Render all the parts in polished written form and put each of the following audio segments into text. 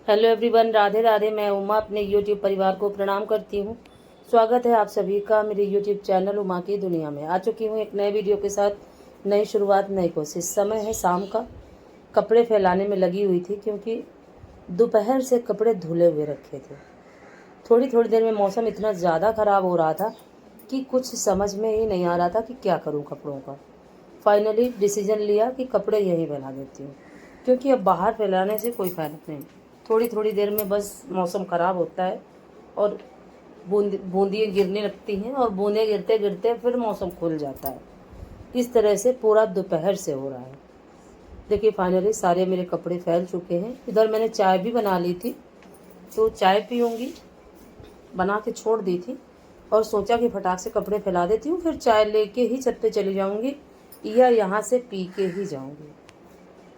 Hello everyone, Radhe Radhe. मैं उमा अपने YouTube परिवार को प्रणाम करती हूँ। स्वागत है आप सभी का मेरे यूट्यूब चैनल उमा की दुनिया में। आ चुकी हूँ एक नए वीडियो के साथ। नई शुरुआत, नई कोशिश। समय है शाम का। कपड़े फैलाने में लगी हुई थी क्योंकि दोपहर से कपड़े धुले हुए रखे थे। थोड़ी थोड़ी देर में मौसम इतना ज़्यादा ख़राब हो रहा था कि कुछ समझ में ही नहीं आ रहा था कि क्या करूँ कपड़ों का। फाइनली डिसीजन लिया कि कपड़े यहीं फैला देती हूँ, क्योंकि अब बाहर फैलाने से कोई फ़ायदा नहीं। थोड़ी थोड़ी देर में बस मौसम ख़राब होता है और बूंदियाँ गिरने लगती हैं और बूंदें गिरते गिरते फिर मौसम खुल जाता है। इस तरह से पूरा दोपहर से हो रहा है। देखिए फाइनली सारे मेरे कपड़े फैल चुके हैं। इधर मैंने चाय भी बना ली थी, तो चाय पीऊँगी बना के छोड़ दी थी और सोचा कि फटाक से कपड़े फैला देती हूँ, फिर चाय लेके ही छत पे चली जाऊँगी या यहाँ से पी के ही जाऊँगी।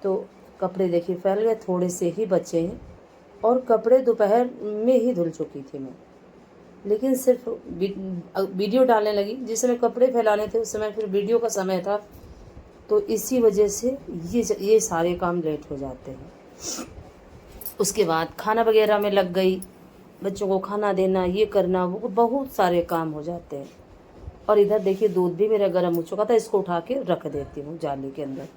तो कपड़े देखिए फैल गए, थोड़े से ही बचे हैं और कपड़े दोपहर में ही धुल चुकी थी मैं। लेकिन सिर्फ वीडियो डालने लगी, जिस समय कपड़े फैलाने थे उस समय फिर वीडियो का समय था, तो इसी वजह से ये सारे काम लेट हो जाते हैं। उसके बाद खाना वगैरह में लग गई, बच्चों को खाना देना, ये करना, वो बहुत सारे काम हो जाते हैं। और इधर देखिए दूध भी मेरा गर्म हो चुका था, इसको उठा के रख देती हूँ जाली के अंदर,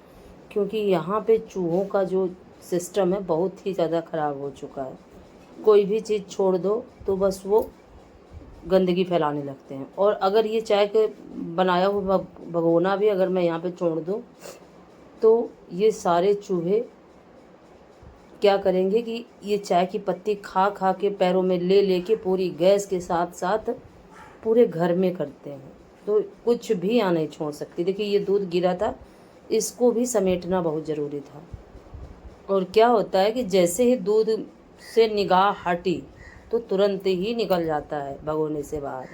क्योंकि यहाँ पे चूहों का जो सिस्टम है बहुत ही ज़्यादा ख़राब हो चुका है। कोई भी चीज़ छोड़ दो तो बस वो गंदगी फैलाने लगते हैं। और अगर ये चाय के बनाया हुआ भगोना भी अगर मैं यहाँ पे छोड़ दूँ तो ये सारे चूहे क्या करेंगे कि ये चाय की पत्ती खा खा के पैरों में ले लेके पूरी गैस के साथ साथ पूरे घर में करते हैं। तो कुछ भी यहाँ नहीं छोड़ सकती। देखिए ये दूध गिरा था, इसको भी समेटना बहुत ज़रूरी था। और क्या होता है कि जैसे ही दूध से निगाह हटी तो तुरंत ही निकल जाता है भगोने से बाहर।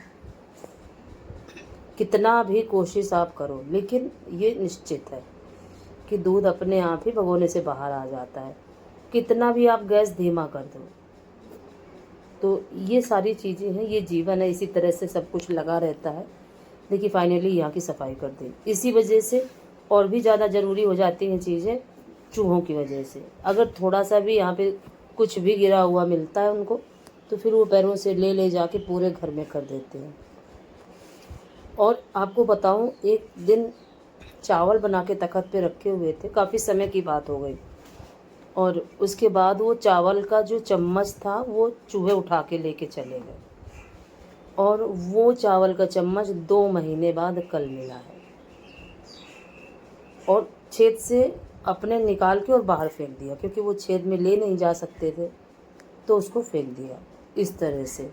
कितना भी कोशिश आप करो, लेकिन ये निश्चित है कि दूध अपने आप ही भगोने से बाहर आ जाता है, कितना भी आप गैस धीमा कर दो। तो ये सारी चीज़ें हैं, ये जीवन है, इसी तरह से सब कुछ लगा रहता है। देखिए फाइनली यहाँ की सफाई कर दी। इसी वजह से और भी ज़्यादा ज़रूरी हो जाती हैं चीज़ें चूहों की वजह से। अगर थोड़ा सा भी यहाँ पे कुछ भी गिरा हुआ मिलता है उनको, तो फिर वो पैरों से ले ले जाके पूरे घर में कर देते हैं। और आपको बताऊँ, एक दिन चावल बना के तख्त पे रखे हुए थे, काफ़ी समय की बात हो गई, और उसके बाद वो चावल का जो चम्मच था वो चूहे उठा के लेके चले गए, और वो चावल का चम्मच 2 महीने बाद कल मिला है। और छेद से अपने निकाल के और बाहर फेंक दिया, क्योंकि वो छेद में ले नहीं जा सकते थे, तो उसको फेंक दिया इस तरह से।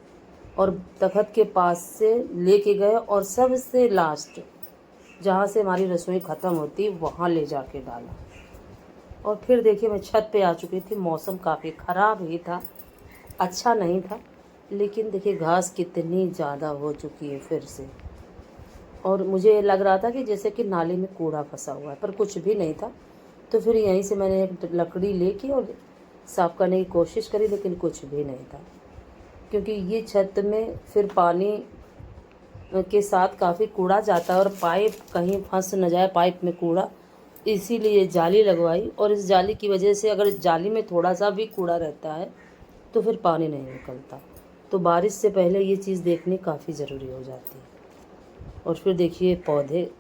और तख्त के पास से लेके गए और सबसे लास्ट जहाँ से हमारी रसोई ख़त्म होती वहाँ ले जाके डाला। और फिर देखिए मैं छत पे आ चुकी थी। मौसम काफ़ी ख़राब ही था, अच्छा नहीं था, लेकिन देखिए घास कितनी ज़्यादा हो चुकी है फिर से। और मुझे लग रहा था कि जैसे कि नाले में कूड़ा फंसा हुआ है, पर कुछ भी नहीं था। तो फिर यहीं से मैंने एक लकड़ी लेके और साफ़ करने की कोशिश करी, लेकिन कुछ भी नहीं था, क्योंकि ये छत में फिर पानी के साथ काफ़ी कूड़ा जाता है और पाइप कहीं फंस न जाए पाइप में कूड़ा, इसीलिए जाली लगवाई। और इस जाली की वजह से अगर जाली में थोड़ा सा भी कूड़ा रहता है तो फिर पानी नहीं निकलता। तो बारिश से पहले ये चीज़ देखनी काफ़ी ज़रूरी हो जाती है। और फिर देखिए पौधे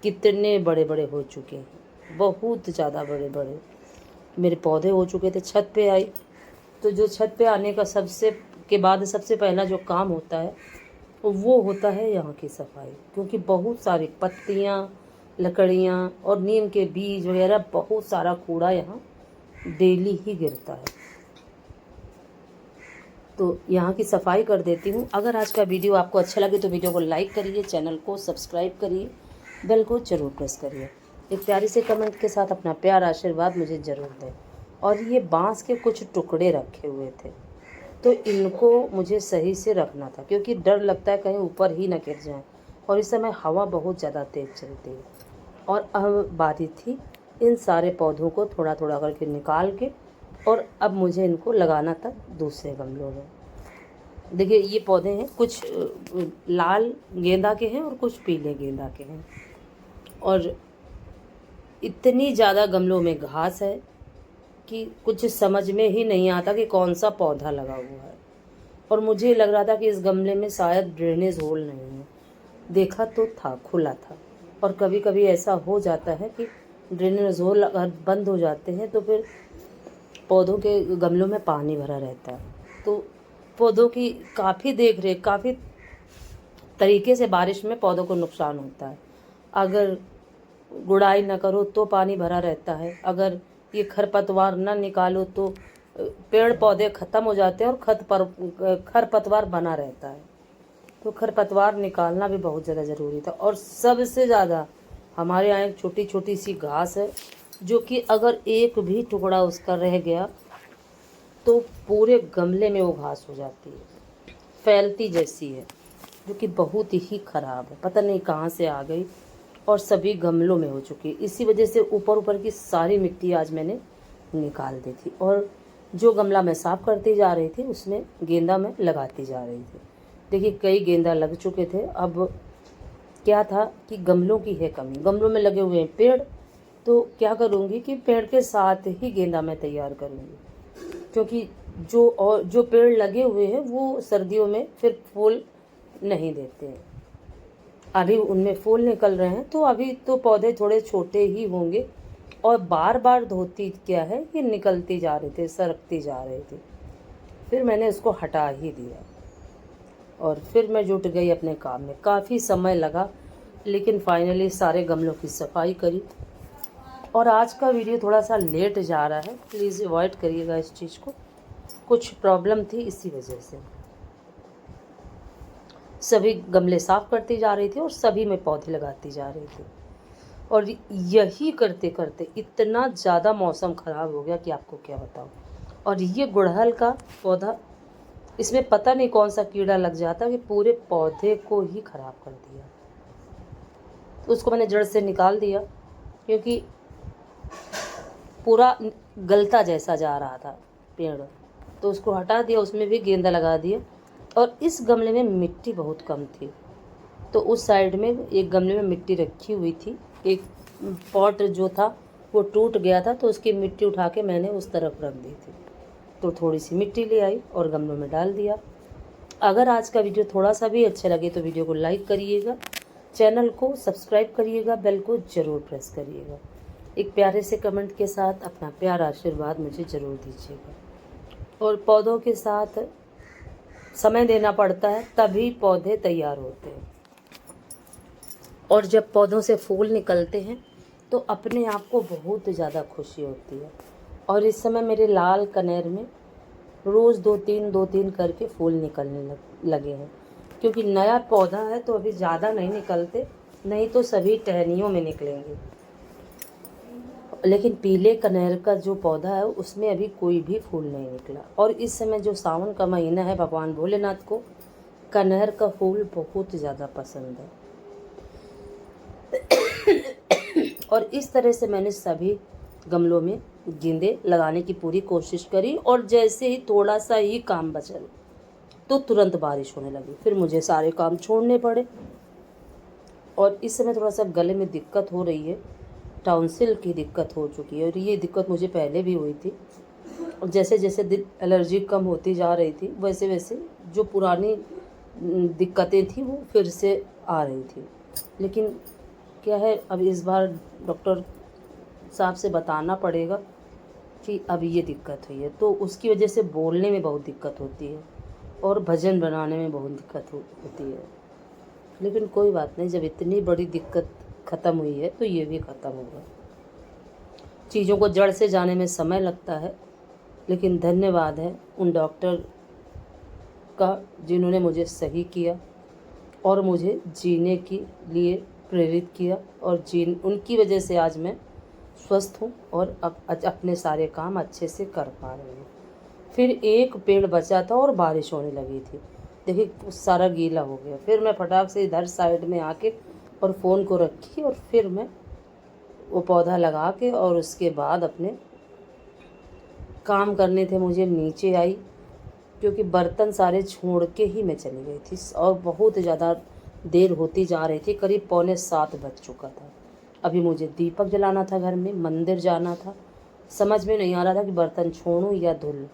कितने बड़े बड़े हो चुके हैं, बहुत ज़्यादा बड़े बड़े मेरे पौधे हो चुके थे। छत पे आई तो जो छत पे आने का सबसे पहला जो काम होता है वो होता है यहाँ की सफाई, क्योंकि बहुत सारी पत्तियाँ, लकड़ियाँ और नीम के बीज वगैरह बहुत सारा कूड़ा यहाँ डेली ही गिरता है। तो यहाँ की सफाई कर देती हूँ। अगर आज का वीडियो आपको अच्छा लगे तो वीडियो को लाइक करिए, चैनल को सब्सक्राइब करिए, बेल को ज़रूर प्रेस करिए। एक प्यारी से कमेंट के साथ अपना प्यार आशीर्वाद मुझे ज़रूर दें। और ये बांस के कुछ टुकड़े रखे हुए थे, तो इनको मुझे सही से रखना था, क्योंकि डर लगता है कहीं ऊपर ही ना गिर जाए। और इस समय हवा बहुत ज़्यादा तेज़ चलती है। और अब बारी थी इन सारे पौधों को थोड़ा थोड़ा करके निकाल के, और अब मुझे इनको लगाना था दूसरे गमलों में। देखिए ये पौधे हैं, कुछ लाल गेंदा के हैं और कुछ पीले गेंदा के हैं। और इतनी ज़्यादा गमलों में घास है कि कुछ समझ में ही नहीं आता कि कौन सा पौधा लगा हुआ है। और मुझे लग रहा था कि इस गमले में शायद ड्रेनेज होल नहीं है। देखा तो था, खुला था। और कभी कभी ऐसा हो जाता है कि ड्रेनेज होल अगर बंद हो जाते हैं तो फिर पौधों के गमलों में पानी भरा रहता है, तो पौधों की काफ़ी देख रेख, काफ़ी तरीके से बारिश में पौधों को नुकसान होता है। अगर गुड़ाई ना करो तो पानी भरा रहता है, अगर ये खरपतवार ना निकालो तो पेड़ पौधे ख़त्म हो जाते हैं और खरपतवार बना रहता है। तो खरपतवार निकालना भी बहुत ज़्यादा ज़रूरी था। और सबसे ज़्यादा हमारे यहाँ एक छोटी छोटी सी घास है, जो कि अगर एक भी टुकड़ा उसका रह गया तो पूरे गमले में वो घास हो जाती है, फैलती जैसी है, जो कि बहुत ही ख़राब है। पता नहीं कहाँ से आ गई और सभी गमलों में हो चुकी है। इसी वजह से ऊपर ऊपर की सारी मिट्टी आज मैंने निकाल दी थी, और जो गमला मैं साफ़ करती जा रही थी उसमें गेंदा मैं लगाती जा रही थी। देखिए कई गेंदा लग चुके थे। अब क्या था कि गमलों की है कमी, गमलों में लगे हुए हैं पेड़, तो क्या करूँगी कि पेड़ के साथ ही गेंदा मैं तैयार करूँगी, क्योंकि जो पेड़ लगे हुए हैं वो सर्दियों में फिर फूल नहीं देते हैं। अभी उनमें फूल निकल रहे हैं, तो अभी तो पौधे थोड़े छोटे ही होंगे, और बार बार धोती क्या है कि निकलती जा रहे थे, सरकती जा रहे थे। फिर मैंने उसको हटा ही दिया और फिर मैं जुट गई अपने काम में। काफ़ी समय लगा, लेकिन फाइनली सारे गमलों की सफाई करी। और आज का वीडियो थोड़ा सा लेट जा रहा है, प्लीज़ अवॉइड करिएगा इस चीज़ को। कुछ प्रॉब्लम थी, इसी वजह से सभी गमले साफ़ करती जा रही थी और सभी में पौधे लगाती जा रही थी। और यही करते करते इतना ज़्यादा मौसम ख़राब हो गया कि आपको क्या बताऊँ। और ये गुड़हल का पौधा, इसमें पता नहीं कौन सा कीड़ा लग जाता कि पूरे पौधे को ही ख़राब कर दिया। तो उसको मैंने जड़ से निकाल दिया, क्योंकि पूरा गलता जैसा जा रहा था पेड़, तो उसको हटा दिया। उसमें भी गेंदा लगा दिया। और इस गमले में मिट्टी बहुत कम थी, तो उस साइड में एक गमले में मिट्टी रखी हुई थी। एक पॉट जो था वो टूट गया था, तो उसकी मिट्टी उठा के मैंने उस तरफ रख दी थी। तो थोड़ी सी मिट्टी ले आई और गमलों में डाल दिया। अगर आज का वीडियो थोड़ा सा भी अच्छा लगे तो वीडियो को लाइक करिएगा, चैनल को सब्सक्राइब करिएगा, बेल को ज़रूर प्रेस करिएगा। एक प्यारे से कमेंट के साथ अपना प्यारा आशीर्वाद मुझे ज़रूर दीजिएगा। और पौधों के साथ समय देना पड़ता है, तभी पौधे तैयार होते हैं। और जब पौधों से फूल निकलते हैं तो अपने आप को बहुत ज़्यादा खुशी होती है। और इस समय मेरे लाल कनेर में रोज़ दो तीन करके फूल निकलने लगे हैं, क्योंकि नया पौधा है तो अभी ज़्यादा नहीं निकलते, नहीं तो सभी टहनियों में निकलेंगे। लेकिन पीले कनेर का जो पौधा है उसमें अभी कोई भी फूल नहीं निकला। और इस समय जो सावन का महीना है, भगवान भोलेनाथ को कनेर का फूल बहुत ज़्यादा पसंद है। और इस तरह से मैंने सभी गमलों में गेंदे लगाने की पूरी कोशिश करी। और जैसे ही थोड़ा सा ही काम बचा तो तुरंत बारिश होने लगी, फिर मुझे सारे काम छोड़ने पड़े। और इस समय थोड़ा सा गले में दिक्कत हो रही है, टॉन्सिल की दिक्कत हो चुकी है। और ये दिक्कत मुझे पहले भी हुई थी, और जैसे जैसे एलर्जी कम होती जा रही थी वैसे वैसे जो पुरानी दिक्कतें थी वो फिर से आ रही थी। लेकिन क्या है, अब इस बार डॉक्टर साहब से बताना पड़ेगा कि अब ये दिक्कत हुई है, तो उसकी वजह से बोलने में बहुत दिक्कत होती है और भजन बनाने में बहुत दिक्कत होती है। लेकिन कोई बात नहीं, जब इतनी बड़ी दिक्कत ख़त्म हुई है तो ये भी ख़त्म होगा। चीज़ों को जड़ से जाने में समय लगता है, लेकिन धन्यवाद है उन डॉक्टर का जिन्होंने मुझे सही किया और मुझे जीने के लिए प्रेरित किया। और उनकी वजह से आज मैं स्वस्थ हूँ और अब अपने सारे काम अच्छे से कर पा रही हूँ। फिर एक पेड़ बचा था और बारिश होने लगी थी, देखिए सारा गीला हो गया। फिर मैं फटाक से इधर साइड में आके और फ़ोन को रखी और फिर मैं वो पौधा लगा के और उसके बाद अपने काम करने थे मुझे नीचे आई, क्योंकि बर्तन सारे छोड़ के ही मैं चली गई थी और बहुत ज़्यादा देर होती जा रही थी। करीब 6:45 बज चुका था। अभी मुझे दीपक जलाना था, घर में मंदिर जाना था, समझ में नहीं आ रहा था कि बर्तन छोड़ूं या धुल।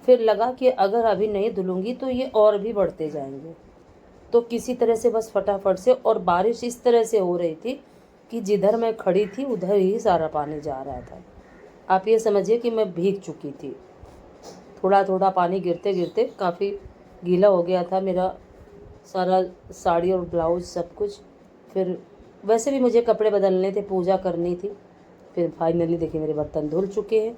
फिर लगा कि अगर अभी नहीं धुलूंगी तो ये और भी बढ़ते जाएंगे। तो किसी तरह से बस फटाफट से, और बारिश इस तरह से हो रही थी कि जिधर मैं खड़ी थी उधर ही सारा पानी जा रहा था। आप ये समझिए कि मैं भीग चुकी थी। थोड़ा थोड़ा पानी गिरते गिरते काफ़ी गीला हो गया था मेरा सारा साड़ी और ब्लाउज सब कुछ। फिर वैसे भी मुझे कपड़े बदलने थे, पूजा करनी थी। फिर फाइनली देखिए मेरे बर्तन धुल चुके हैं।